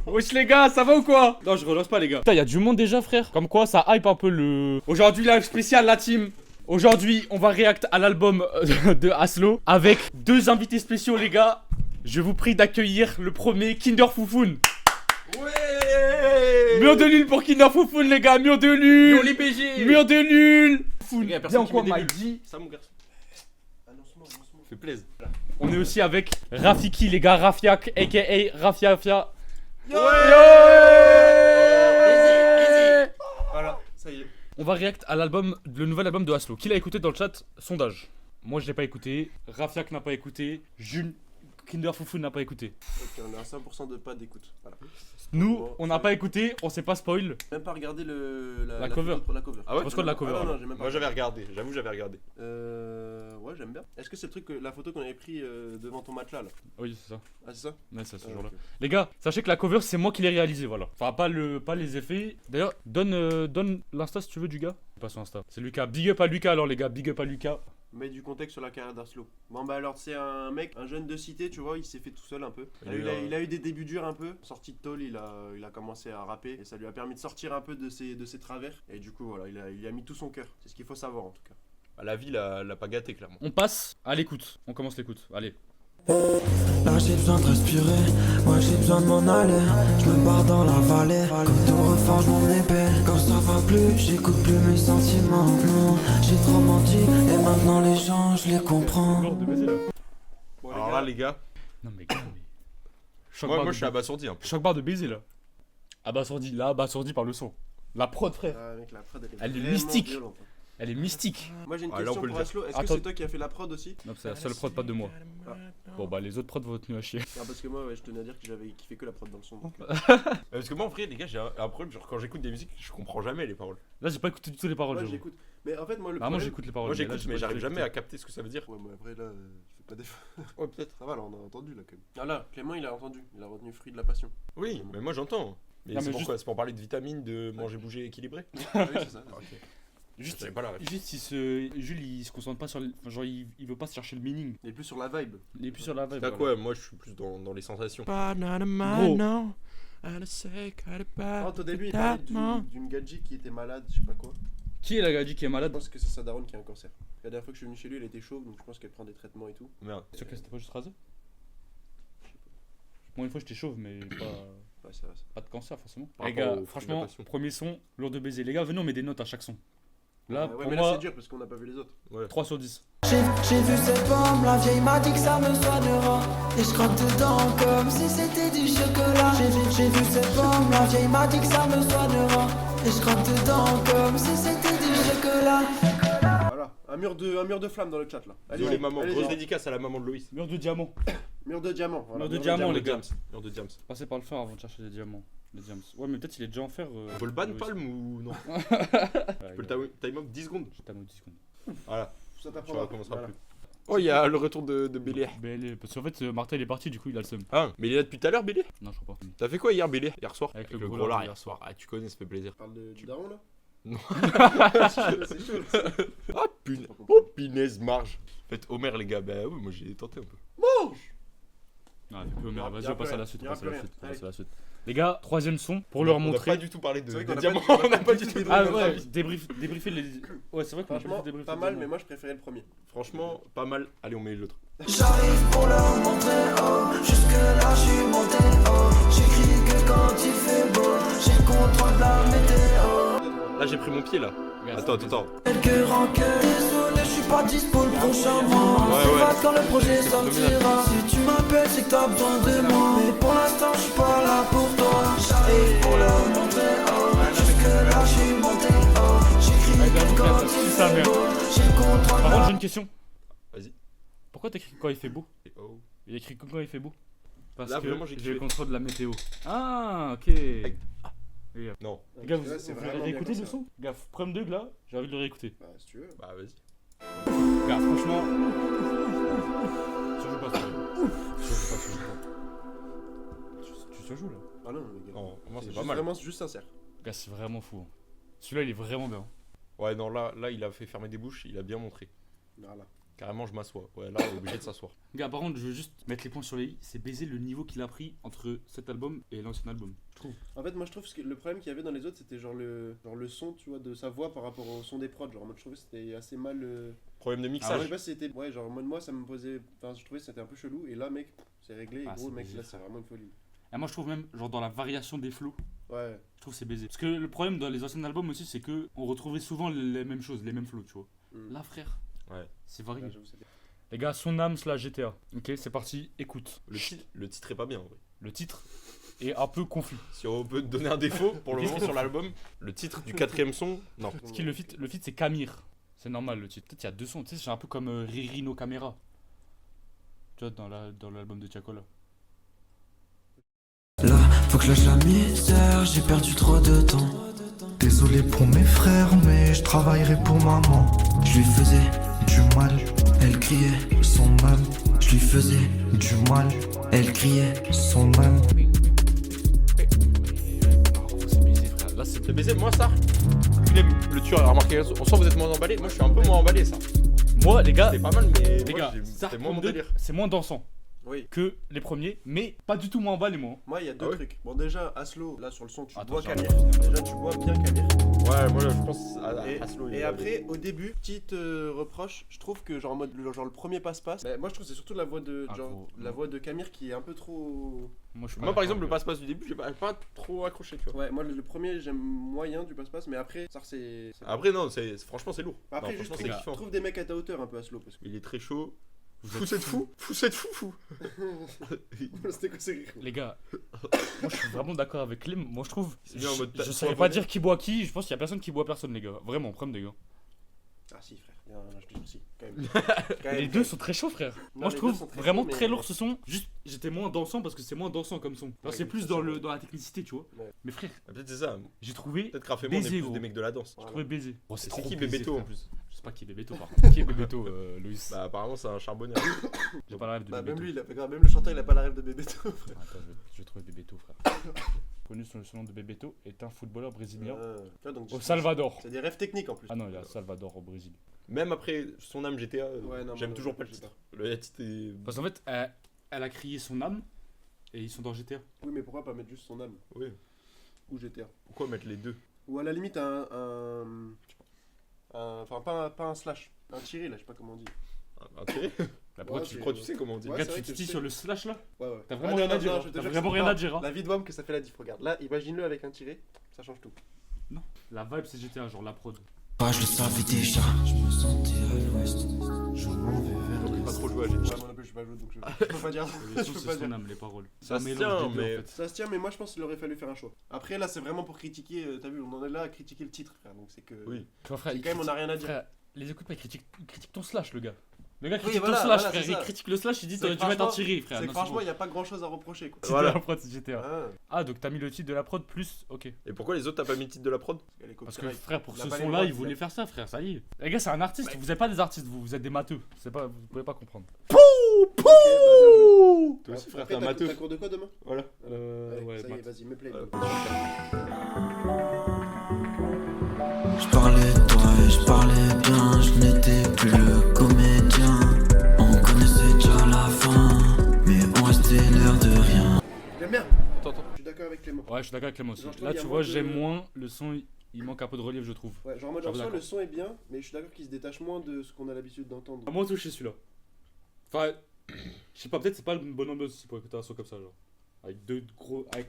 Wesh les gars, ça va ou quoi? Non, je relance pas les gars. Putain, y'a du monde déjà frère. Comme quoi, ça hype un peu le... Aujourd'hui, live spécial la team. Aujourd'hui, on va react à l'album de Aslo avec 2 invités spéciaux les gars. Je vous prie d'accueillir le premier Kinder Foufoun. Ouais. Mur de nul pour Kinder Foufoun les gars, mur de nul. Mur les BG. Mur de nul. Y'a personne qui quoi, met des Mikey? bulles. Ça mon garçon. Fait plaisir. On est aussi avec Rafiki les gars, Rafiak aka Rafiafia. Voilà, ça y est. On va react à l'album, le nouvel album de Aslo. Qui l'a écouté dans le chat? Sondage. Moi je l'ai pas écouté, Rafiak n'a pas écouté, Jules Kinder Foufou n'a pas écouté. Ok, on est à 100% de pas d'écoute. Voilà. Nous, Bon, on n'a pas écouté, on s'est pas spoil. Même pas regardé la cover. photo pour la cover. Ah ouais, Parce quoi de la cover? Ah non, j'ai même pas. Moi j'avais regardé, j'avoue j'avais regardé. Ouais, j'aime bien. Est-ce que c'est le truc, la photo qu'on avait pris devant ton matelas là? Oui, c'est ça. Ah, c'est ça? Ouais, c'est ce Ah, jour-là. ok. Les gars, sachez que la cover c'est moi qui l'ai réalisé, voilà. Enfin, pas les effets. D'ailleurs, donne l'insta si tu veux du gars. Pas son insta. C'est Lucas. Big up à Lucas alors les gars, big up à Lucas. Mets du contexte sur la carrière d'Aslo. Bon bah alors c'est un mec, un jeune de cité, tu vois, il s'est fait tout seul un peu. Il a eu des débuts durs un peu. Sorti de tôle, il a commencé à rapper et ça lui a permis de sortir un peu de ses travers. Et du coup voilà, il a mis tout son cœur. C'est ce qu'il faut savoir en tout cas. Bah, la vie l'a pas gâté clairement. On passe à l'écoute. On commence l'écoute. Allez. Là j'ai besoin de respirer, moi j'ai besoin de m'en aller. Je me barre dans la vallée, comme tout reforge mon épée. Quand ça va plus, j'écoute plus mes sentiments. Non, j'ai trop menti et maintenant les gens je les comprends. Lord de baiser là. Bon, Alors là les gars, Non mais gars, mais. Choc moi barre je de suis abasourdi un peu. Choc barre de baiser là. Abasourdi, là, abasourdi par le son. La prod frère. Ah, mec, la prod, Elle est vraiment mystique. violente, hein. Elle est mystique. Moi j'ai une Ah, là, on question peut le pour dire. Aslo. Est-ce Attends. que c'est toi qui as fait la prod aussi? Non, c'est la seule prod, pas de moi. Ah. Bon bah les autres prods vont tenir à chier. Non, parce que moi ouais, je tenais à dire que j'avais kiffé que la prod dans le son. Donc, Parce que moi en vrai les gars j'ai un problème, genre quand j'écoute des musiques je comprends jamais les paroles. Là j'ai pas écouté du tout les paroles. moi j'avoue. j'écoute. Mais en fait moi le Bah moi problème. j'écoute les paroles. Moi là, j'écoute j'ai mais pas j'arrive du tout jamais à écouté. capter ce que ça veut dire. Ouais mais après là, je fais pas d'effort. Ouais peut-être. Ça va là, on a entendu là quand même. Ah là, Clément il a entendu, il a retenu fruit de la passion. Oui, mais moi j'entends. Mais Non, c'est mais pourquoi? C'est pour parler de vitamines, de manger, bouger, équilibré. Oui, c'est ça. Ok. Juste, J'avais pas la ref. juste Jules il se concentre pas sur enfin, genre il veut pas se chercher le meaning. Il est plus sur la vibe. Il est plus sur la vibe. T'as voilà. quoi? Moi je suis plus dans les sensations. Gros. Au début il parlait d'une gadji qui était malade, je sais pas quoi. Qui est la gadji qui est Je malade? pense que c'est sa daronne qui a un cancer. La dernière fois que je suis venu chez lui elle était chauve donc je pense qu'elle prend des traitements et tout. Merde. C'est sûr que c'était pas juste rasé? Moi une fois j'étais chauve mais pas, Ouais c'est vrai ça. pas de cancer forcément. Par Les rapport gars au franchement fruit de la passion. premier son lourd de baiser. Les gars venez on met des notes à chaque son. Là Ouais, pour mais là moi c'est dur parce qu'on n'a pas vu les autres. Ouais. 3 sur 10. J'ai vu cette pomme, la vieille m'a dit que ça me soignera. Et je croque dedans comme si c'était du chocolat. J'ai vu cette pomme, la vieille m'a dit que ça me soignera. Et je croque dedans comme si c'était du chocolat. Voilà, un mur de flammes dans le chat là. Désolé maman, allez-y. grosse dédicace à la maman de Loïs. Mur de diamant. Mur de diamant. Voilà, Mur de diamant, les gars. Mur de Diams. Passez par le fer avant de chercher des diamants. Les diams. Ouais mais peut-être il est déjà en fer. On peut le ban palm ou non? Ouais, Tu peux le time up 10 secondes. Je t'aime 10 secondes. Voilà, Ça tu t'apprendra. recommenceras Voilà. plus. Oh il y a le retour de Bélier. Parce qu'en fait Martin il est parti du coup il a le seum. Ah, mais il est là depuis tout à l'heure Bélier? Non je crois pas. T'as fait quoi hier Bélier? Hier soir? Avec le gros gros lard lard hier soir. Ah tu connais, ça fait plaisir. Tu parles du daron là? Non. C'est chaud. Ah punaise. Oh punaise marge. Faites Homer les gars, bah oui moi j'ai tenté un peu. Ah, fait plus, mais Y vas-y, a on passe plus à la rien. suite, Y on a passe à la plus suite, rien. on passe à la suite. Les gars, troisième son, pour leur On a montrer. pas du tout parlé C'est vrai de qu'on a diamants, pas- on a pas du tout Ah parlé de ouais, diamants. débriefer les. Ouais, c'est vrai qu'on a Franchement, débriefé pas les mal, diamants. mais moi je préférais le premier. Franchement, pas mal. Allez, on met l'autre. J'arrive pour leur montrer, oh. Jusque là je suis monté, oh. J'écris que quand il fait beau. J'ai le contrôle de la météo. Là, j'ai pris mon pied là. Regarde, Attends. Quelques rancœurs, désolé, je suis pas dispo le prochain mois. Ouais, C'est ouais. pas quand le projet sortira. Si tu m'appelles, c'est que t'as besoin de moi. Mais pour l'instant, je suis pas là pour toi. J'arrive pour leur montrer, oh. Jusque là, je suis monté, oh. J'écris que quand il ça, fait merde. beau. J'ai le contrôle de Par la contre, j'ai une question. Vas-y. Pourquoi t'écris quand il fait beau? Oh. Il écrit quand il fait beau? Parce Là, que vraiment, j'ai j'ai le kiffé. contrôle de la météo. Ah, ok. Les Non. gars, vous Là, c'est voulez vraiment réécouter bien le comme son? Gars, preuve de là, j'ai envie de le réécouter. Bah, si tu veux. Bah, vas-y. Gars, franchement. Surjoue pas, surjoue pas. Tu surjoues là? Ah non, les gars. Non, vraiment, c'est C'est pas mal. vraiment juste sincère. Gars, c'est vraiment fou. Celui-là, il est vraiment bien. Ouais, non, là, il a fait fermer des bouches, il a bien montré. Voilà. Carrément, je m'assois. Ouais, là, on est obligé de s'asseoir. Gars, par contre, je veux juste mettre les points sur les i. C'est baiser le niveau qu'il a pris entre cet album et l'ancien album. Je trouve. En fait, moi je trouve que le problème qu'il y avait dans les autres, c'était genre le son, tu vois, de sa voix par rapport au son des prods. Genre, moi je trouvais que c'était assez mal. Problème de Je mixage. sais pas si c'était. Ouais, genre, moi ça me posait. Enfin, je trouvais que c'était un peu chelou. Et là, mec, c'est réglé. Et Ah, gros, c'est mec, baisé, là, frère. c'est vraiment une folie. Et moi, je trouve même, genre, dans la variation des flows, Ouais. je trouve que c'est baisé. Parce que le problème dans les anciens albums aussi, c'est que on retrouvait souvent les mêmes choses, les mêmes flows, tu vois. Mm. Là, frère, Ouais. c'est varié. Ouais, j'avoue, c'est bien. Les gars, son âme / GTA. Ok, c'est parti, écoute. Le titre est pas bien, en vrai. Le titre est un peu confus. Si on peut te donner un défaut pour le moment sur l'album, le titre du 4ème son, non. Ce qui est le feat c'est Camire. C'est normal le titre. Peut-être il y a 2 sons, tu sais, c'est un peu comme Riri no Camera. Tu vois, dans l'album de Tiakola. Là, faut que je lâche la misère, j'ai perdu trop de temps. Désolé pour mes frères, mais je travaillerai pour maman. Je lui faisais Du mal, elle criait son âme. Je lui faisais du mal, elle criait son âme. C'est baisé, frère. Là, c'est C'est baisé, moi ça. Clem, le tueur a remarqué, on sent que vous êtes moins emballé. Moi je suis un peu moins emballé, ça. Moi, les gars, C'était pas mal, mais les moi, gars, c'était moins mon Sartre délire. c'est moins dansant Oui. que les premiers, mais pas du tout moins emballé, moi. Moi, il y a deux Ah ouais trucs. Bon, déjà, Aslo, là sur le son, tu Attends, bois j'arrive. Camille. Déjà, tu bois bien Camille. Ouais, moi je pense à Et, Aslo. et après, au début, petite reproche, je trouve que genre en mode genre le premier passe-passe. Moi, je trouve que c'est surtout la voix de Ah, genre gros, la non. voix de Camille qui est un peu trop. Moi, je suis pas Moi par d'accord exemple, le avec passe-passe du début, j'ai pas trop accroché, tu vois. Ouais, moi le premier j'aime moyen du passe-passe, mais après ça c'est. Après, non, franchement, c'est lourd. Après, Non, juste franchement, c'est trouve, kiffant. trouve des mecs à ta hauteur un peu Aslo parce que. Il est très chaud. Vous Fou êtes cette fou. Fou cette fou. C'était quoi ce rire? Les gars, moi je suis vraiment d'accord avec Clem. Moi je trouve. C'est bien en mode Je ta- saurais toi, pas abonné. dire qui boit qui. Je pense qu'il y a personne qui boit personne, les gars. Vraiment, problème, les gars. Ah si frère, non, je te jure si, quand même. Les deux sont très chauds, frère. Non, Moi je les trouve deux sont très vraiment chauds, mais- très lourd ce son. Juste, j'étais moins dansant parce que c'est moins dansant comme son. Là, c'est plus dans la technicité, tu vois. Ouais. Mais frère, Peut-être c'est ça. j'ai trouvé. Peut-être qu'Rafémon, on est Baiser, plus gros. des mecs de la danse. J'ai trouvé baiser. Oh, C'est trop qui baisé, Bébéto en frère. plus? Je sais pas qui est Bébéto par contre. Qui est Bébéto, Loïs? Bah apparemment c'est un charbonnier. J'ai pas la rêve de Bah Bébéto. même lui, il a pas même le chanteur il a pas la rêve de Bébéto frère. Attends, je vais trouver Bébéto, frère. Connu sous le nom de Bébéto, est un footballeur brésilien Tu vois, donc, au Salvador. C'est des rêves techniques en plus. Ah non, il y a Salvador au Brésil. Même après son âme GTA, Ouais, non, j'aime moi, toujours je pas le sais titre. Le titre est. Parce qu'en fait, elle a crié son âme et ils sont dans GTA. Oui, mais pourquoi pas mettre juste son âme Oui. ou GTA? Pourquoi mettre les deux? Ou à la limite enfin pas un slash, un tiré là, je sais pas comment on dit. Un tiré? Là, pourquoi Ouais, tu Je crois que tu sais comment on dit. Ouais, Gars, c'est vrai tu que te dis je sur sais. le slash là? Ouais. T'as vraiment rien à dire, hein. je te T'as jure que vraiment c'est rien pas- à dire, hein. La vie de WAM que ça fait la diff, regarde. Là, imagine-le avec un tiré, ça change tout. La vibe c'est GTA, genre la prod. Pas, je le savais déjà. Je me sentais à l'ouest. Je m'en vais vers Donc, les pas trop joué à Ouais, GTA. moi non plus, je suis pas joué donc je peux pas dire. Les Je sons, peux pas c'est son dire. âme, les paroles. C'est Ça un se mélange tient, des deux, mais- en fait. Ça se tient, mais moi je pense qu'il aurait fallu faire un choix. Après, là, c'est vraiment pour critiquer. T'as vu, on en est là à critiquer le titre, frère. Donc c'est que. Oui. Tu vois, frère, C'est quand même, on a rien à dire. frère, les écoutes pas, ils critiquent ton slash, le gars. Le gars Oui, critique voilà, ton slash, voilà, frère. c'est Il ça. critique le slash, il dit C'est t'aurais dû mettre un franchement- tiré, frère. C'est Non, que franchement, bon. il n'y a pas grand chose à reprocher quoi. Titre Voilà. de la prod, c'est GTA. Ah, Ah, donc t'as mis le titre de la prod plus. Ok. Et pourquoi les autres t'as pas mis le titre de la prod? elle est Parce que copyright. frère, pour On a ce pas les son-là, droits, il voulait frère. faire ça, frère. Ça y est. Les gars, c'est un artiste. Vous êtes pas des artistes, vous êtes des matheux. Vous pouvez pas comprendre. Ok, bah, bien joué. Toi aussi, frère, Après, t'es un matheux. T'as cours de quoi demain? Voilà. Ouais, ça y est, maths. vas-y, me play. Je parlais de toi et je parlais bien, je n'étais plus le comédien. On connaissait déjà la fin, mais on restait l'air de rien. J'aime bien. Attends. Je suis d'accord avec Clément. Ouais, je suis d'accord avec Clément aussi. Genre, je trouve Là, qu'il y a tu moins vois, de- j'aime moins le son. Il manque un peu de relief, je trouve. Ouais, genre en mode Je en suis soi, d'accord. le son est bien, mais je suis d'accord qu'il se détache moins de ce qu'on a l'habitude d'entendre. À moi touché celui-là. Enfin, je sais pas, peut-être c'est pas une bonne ambiance aussi pour écouter un son comme ça, genre. Avec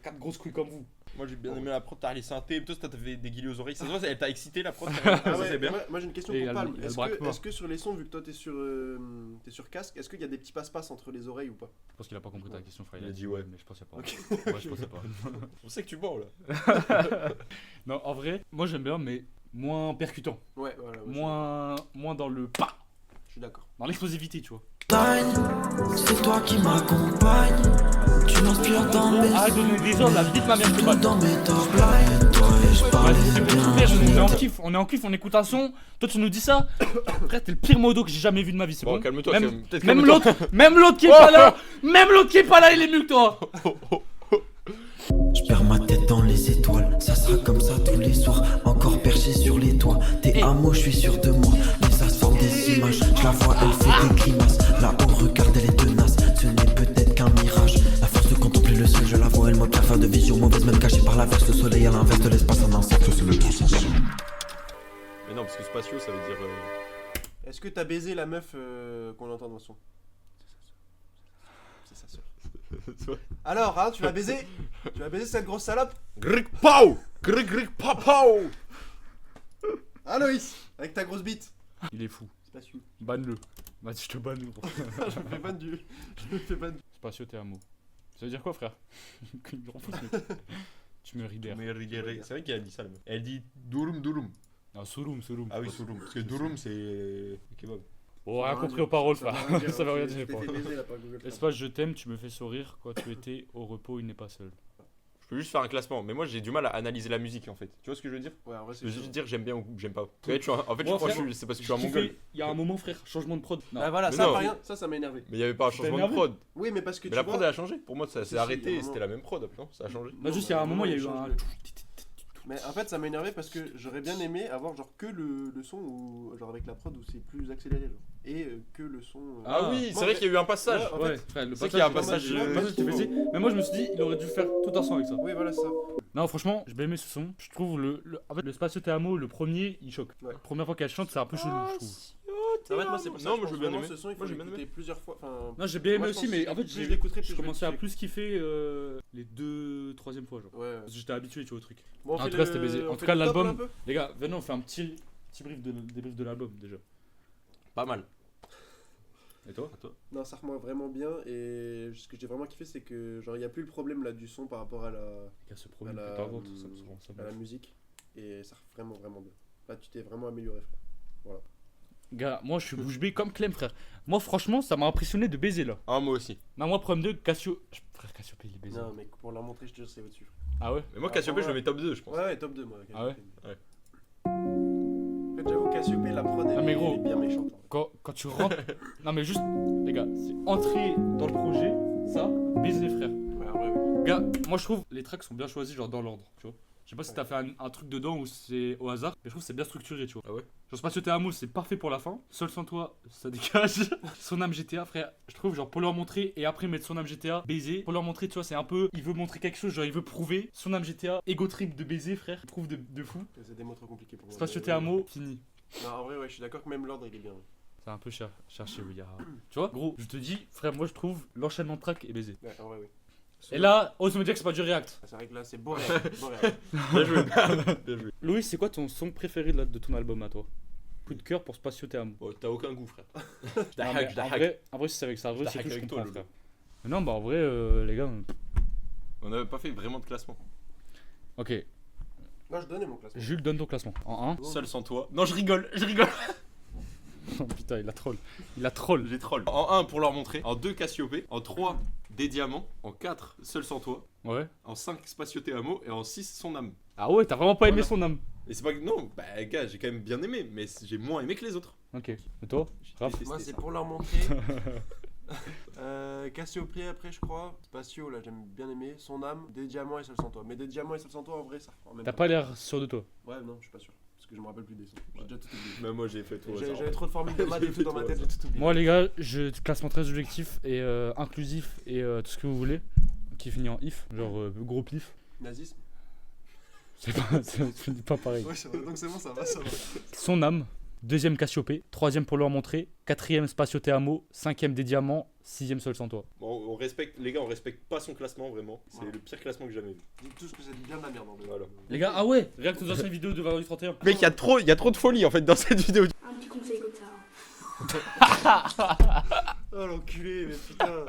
4 grosses couilles comme vous. Moi j'ai bien aimé la prod, t'as les synthés, toi t'as fait des guillis aux oreilles. Ça se voit, elle t'a excité la prod. Ah Ça ouais, c'est bien. moi j'ai une question Et pour elle- Palm. elle Est-ce braque que, pas. est-ce que sur les sons, vu que toi t'es sur casque, est-ce qu'il y a des petits passe-passe entre les oreilles ou pas? Je pense qu'il a pas compris ta question, frère. Il a dit ouais. Mais je pensais pas. Ok. Ouais, je pensais pas. On sait que tu bois là. Non, en vrai, moi j'aime bien, mais moins percutant. Ouais, voilà. ouais, Moins dans le pas. Je suis d'accord. Dans l'explosivité, tu vois. C'est toi qui m'accompagne. Tu m'inspires dans mes Arrête de donner des ordres, la vie de ma mère, je te tout bat. dans mes top lines. Toi et je parlais Vas-y, c'est bon, bien. frère, je on est en n'étais kiff, on écoute un son. Toi, tu nous dis ça. Frère, t'es le pire modo que j'ai jamais vu de ma vie, c'est Bon, bon. calme-toi. Même, peut-être même calme-toi. l'autre qui est pas là, il est mieux que toi. Je perds ma tête dans les étoiles, ça sera comme ça tous les soirs. Encore perché sur les toits, t'es à moi, je suis sûr de moi. Mais ça se forme des images, je je la vois, elle fait des grimaces. Là-haut, regarde, elle est tenace. Ce n'est peut-être qu'un mirage. La force de contempler le ciel, je la vois, elle m'observe faire de vision mauvaise, même cachée par l'averse. Le soleil à l'inverse de l'espace, un insecte, c'est l'être sensible. Mais non, parce que spatio, ça veut dire. Est-ce que t'as baisé la meuf qu'on entend dans le son? C'est sa sœur. Alors, hein, tu vas baiser? Tu vas baiser cette grosse salope? Gric pau! Gric papau! Hein, Loïs? Avec ta grosse bite? Il est fou. C'est pas sûr. Banne-le. Bah, je te banne, gros. Je me fais ban du. Je me fais ban. Spatio t'es un mot. Ça veut dire quoi, frère? Il me rend fou, ce mec. Tu me rides. C'est vrai qu'il a dit ça, le mec. Elle dit durum durum. Ah, Surum. Ah oui, surum. Parce que durum, c'est. Kebab. Oh, rien compris aux paroles, frère. Ça veut rien Je dire, t'ai quoi. fait baiser, là, par Google Translate. Espace, je t'aime, tu me fais sourire. Quand tu étais au repos, il n'est pas seul. Je peux juste faire un classement, mais moi j'ai du mal à analyser la musique en fait. Tu vois ce que je veux dire? Ouais, en vrai, Je c'est veux chaud. juste dire j'aime bien ou j'aime pas. En fait, je Moi, crois frère, que c'est parce que je suis un mongol. Il y a un moment, frère, changement de prod. Non. Ah voilà, Mais ça, non. pas rien. Ça m'a énervé. Mais il y avait pas un changement de énervé prod. Oui, mais parce que Mais tu la vois. prod elle a changé. Pour moi ça Si, s'est si, arrêté il y a un et c'était moment. la même prod. Non, ça a changé. Là, juste, il y a un moment, il y a eu change un. le- Mais en fait, ça m'a énervé parce que j'aurais bien aimé avoir genre que le son ou genre avec la prod où c'est plus accéléré genre. Et que le son. Ah oui, Moi, c'est vrai qu'il y a eu un passage. Ouais, en Ouais, fait, frère, le c'est qu'il y a un passage. passage, Le passage, t'es baisé. Mais moi, je me suis dit, il aurait dû faire tout un son avec ça. Oui, voilà ça. Non, franchement, j'ai bien aimé ce son. Je trouve en fait, le Spatio Te Amo, le premier, il choque. Ouais. La première fois qu'elle chante, c'est un peu chelou, je trouve. En fait, moi, c'est pour ça Non, que moi je j'ai pense bien vraiment aimé. ce son, il faut Moi j'ai bien l'écouter aimé. plusieurs fois. Enfin, Non, j'ai bien aimé moi, je aussi, pense mais que en fait, plus je l'écouterai, plus je je commençais à vais plus kiffer les 2-3e fois, genre. Ouais. Parce que j'étais habitué, tu vois, au truc. Bon, on En fait tout cas, le- c'était baisé. En on tout fait cas, le top, l'album- là, un peu Les gars, venez, on fait un petit débrief de l'album, déjà. Pas mal. Et toi? Non, ça remonte vraiment bien. Et ce que j'ai vraiment kiffé, c'est que genre il y a plus le problème là du son par rapport à Les gars, ce problème À que la- t'as d'autres, ça me rend ça la mal. musique. Et ça vraiment bien. Là, tu t'es vraiment amélioré, frère. Gars, moi, je suis bouche bée comme Clem, frère. Moi, franchement, ça m'a impressionné de baiser, là. Ah, moi aussi. Non, moi, problème 2, Cassio. Frère, Cassiopée, il est baisé. Non, mais pour leur montrer, je te jure, c'est au-dessus. Ah ouais? Mais moi Ah, Cassiopée pour je le mets top 2 je pense. Ouais, top 2, moi. Ah ouais? Ouais. En fait, j'avoue, Cassiopée, la prod, elle, Ah, mais gros. elle est bien méchante. Quand tu rentres. Non, mais juste, les gars, c'est entrer dans le projet, ça, baiser, frère. Ouais, en vrai, ouais. Gars, moi, je trouve les tracks sont bien choisis, genre dans l'ordre, tu vois. Je sais pas si t'as fait un truc dedans ou c'est au hasard, mais je trouve que c'est bien structuré, tu vois. Ah ouais? Genre Spatio Te Amo, c'est parfait pour la fin. Seul sans toi, ça dégage. Son âme GTA, frère, je trouve, genre pour leur montrer et après mettre son âme GTA, baiser. Pour leur montrer, tu vois, c'est un peu. Il veut montrer quelque chose, genre il veut prouver. Son âme GTA, ego trip de baiser, frère. Il prouve de fou. C'est des mots trop compliqués pour moi. Spatio mais- Te Amo, fini. Non, en vrai, ouais, je suis d'accord que même l'ordre, il est bien. C'est un peu cherché, oui. Tu vois, gros, je te dis, frère, moi je trouve l'enchaînement de track est baisé. Ouais, en vrai, oui. Et là, ose me dire que c'est pas du react. C'est vrai que là, c'est beau réel. Beau réel. Bien joué. Bien joué. Louis, c'est quoi ton son préféré de ton album à toi? Coup de cœur pour Spatio Te Amo. Oh, t'as aucun goût frère. Je Non, mais en vrai, si c'est avec ça, Je c'est hack tout, je avec comprends, toi, frère. Mais non, bah en vrai, les gars. On n'avait pas fait vraiment de classement. Ok, Non, je donnais mon classement. Jules, donne ton classement. En 1. Seul sans toi. Non je rigole. Oh putain, il a troll. J'ai troll. En 1 pour leur montrer. En 2 Cassiopée. En 3 des diamants. En 4 Seul sans toi. Ouais. En 5 Spatio Te Amo. Et en 6 son âme. Ah ouais, t'as vraiment pas aimé Voilà. son âme. Et c'est pas que. Non, bah gars, j'ai quand même bien aimé. Mais j'ai moins aimé que les autres. Ok. Et toi Raph détesté Moi, c'est ça. pour leur montrer. Cassiopée après, je crois. Spatio, là, j'aime bien aimer. Son âme, des diamants et seul sans toi. Mais des diamants et seul sans toi, en vrai, ça. En même T'as temps. pas l'air sûr de toi. Ouais, non, je suis pas sûr. Parce que je me rappelle plus des sons. J'ai déjà tout oublié. Même moi j'ai fait tout. J'avais trop de formules de maths et tout dans ma tête, j'ai tout oublié. Moi, les gars, je classement très objectif et inclusif et tout ce que vous voulez. Qui finit en if, genre gros pif. Nazisme. C'est pas, c'est pas pareil. Ouais, c'est vrai, donc c'est bon, ça va, ça va. Son âme, deuxième Cassiopée, troisième pour leur montrer, quatrième Spatio Te Amo, cinquième des diamants, sixième Seul sans toi. Bon, on respecte, les gars, on respecte pas son classement vraiment. C'est Ouais. le pire classement que j'ai jamais vu. Dites tous que c'est bien de la merde. En Voilà. Les gars, ah ouais, regarde aux anciennes vidéos de Vendredi 31. Mec, il y a trop de folie en fait dans cette vidéo. Un petit conseil comme ça. Oh l'enculé, mais putain.